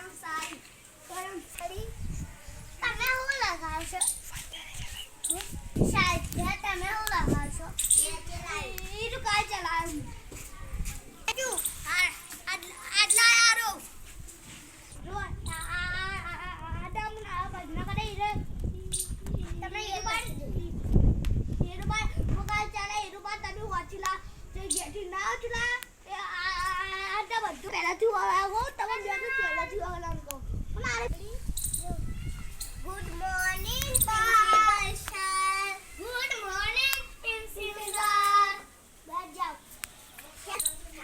ગરમ સાડી તમે હું લગાવશો શાયદ તમે હું લગાવશો એ તો કાય ચલાવ્યું આજુ આટલા યારો રો આદમ ના ભજના કરે રે તમે એ બાર મોકા ચાલે એ રૂપા તમે વાંચીલા જે ગેટી ના ચલા આડા બધું પહેલાથી આવો તમે બે તો પહેલાથી આવવાનું કહો good morning Pasha good morning principal બેઠ જાઓ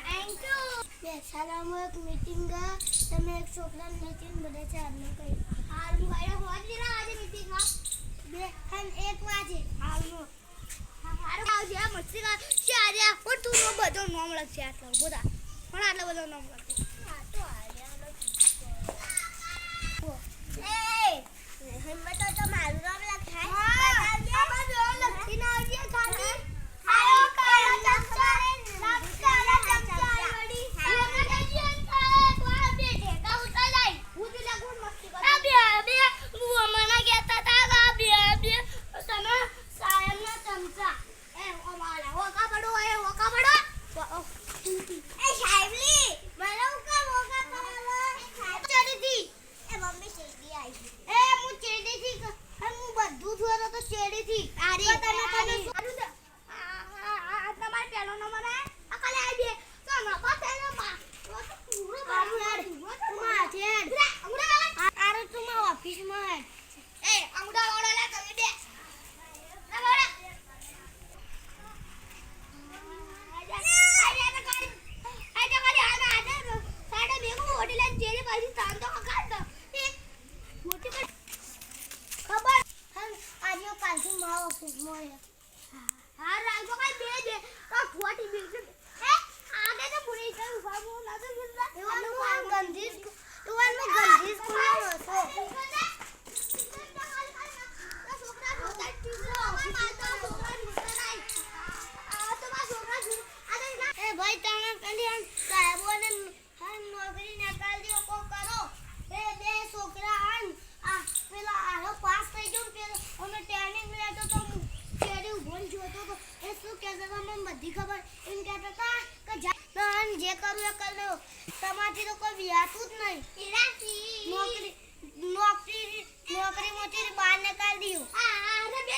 થેન્ક યુ બે શાળામાં એક મીટિંગ તમે એક છોકરાને મીટિંગ બધે છે અમને કહી હાલ હું હોજી ના આજે મીટિંગમાં 1 વાગે હાલનો હારું આવજે આ મસ્તી છે આજે પણ તું નો બધો નામ લખશે આટલો બોલા પણ આટલો બધો નામ લખશે હા તો હિંમત તો મારું નામ લખાય બતાવજે આ લખી ના આવજે ખાલી આયો કાયો ચમચા વડી ઓમે કઈ થાય તો આ બે ઢેકા ઉતા જાય હું જ લાગુ મસ્તી કર આ બે હું મને કહેતા તા આ બે તમે સાયમના ચમચા એ ઓમાલા ઓકા પડો એ સાહેબલી મને ઓકા કરાવા ચડીથી એ મમ્મી શેડી આવી એ હું ચેડીથી હું બધું જોતો તો ચેડીથી આરી તમે સારું છે આ તમાર પેલો નંબર આ કાલે આવી બે તો ન પાતે માં પૂરો બાર છે આરે તું માં ઓફિસ માં એ અંગડા વાળો લે તમે બે ભાઈ તમે પેલી સાહેબોને નોકરી નકાલ દો કો કરો બે છોકરા આન આ પેલા આરો પાસ થઈ ગયો પેલો અમે ટ્રેનિંગ લેતો તો કેરી ઉભો જોતો તો એ શું કહેતો તો મને બધી ખબર એમ કહેતો હતા કે જાન જે કરું એ કરી લો તમારથી તો કોઈ વ્યાતું જ નહીં નોકરી મોટી બહાર નકાલ દીધું આ બે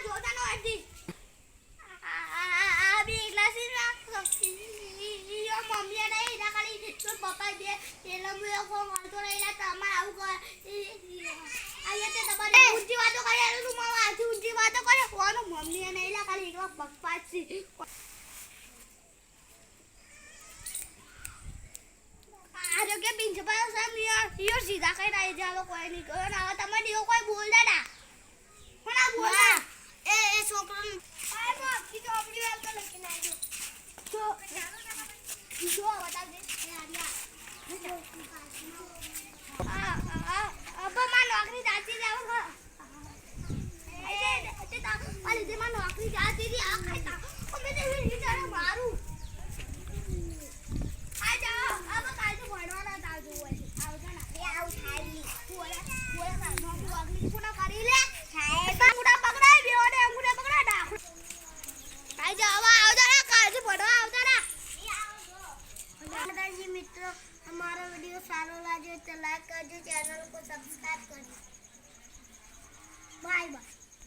જોતા નો હતી આ બે ક્લાસીસ મમ્મી નહીં ના ખાલી તો પપ્પા બે પેલા મેં કો મારતો રહેલા તમાર આવું કર આયા તે તમારે ઊંચી વાતો કરે તું માવા આથી ઊંચી વાતો કરે કોનો મમ્મી નહીં લા ખાલી એકલા પપ્પા છે આજો કે પ્રિન્સિપલ સાહેબ યો સીધા કઈ રહી જાવ કોઈ નહીં કરો ના તમે દીઓ કોઈ બોલ દેડા કોના બોલા એ છોકરો આ મો કીધો આપણી વાત તો લખી નાખજો જો બતાવ દે અબ્બા માં નોકરી જાતી જાવ તે તા પાલી દે માં નોકરી જાતી દી આ ખાતા અમે તે વિચાર મારું આ જાઓ અબ કાલ તો ભણવાના તાજો હોય આવજો ના એ આવ થાઈ બોલા નોકરી કોના કરી લે થાય મુડા પકડાય બેઓને મુડા પકડા ડાખ આઈ જાવ આવજો ના કાલ તો ભણવા આવજો ના दादाजी मित्रों हमारा वीडियो सारो लागे तो लाइक करજો चैनल को सब्सक्राइब करજો बाय बाय।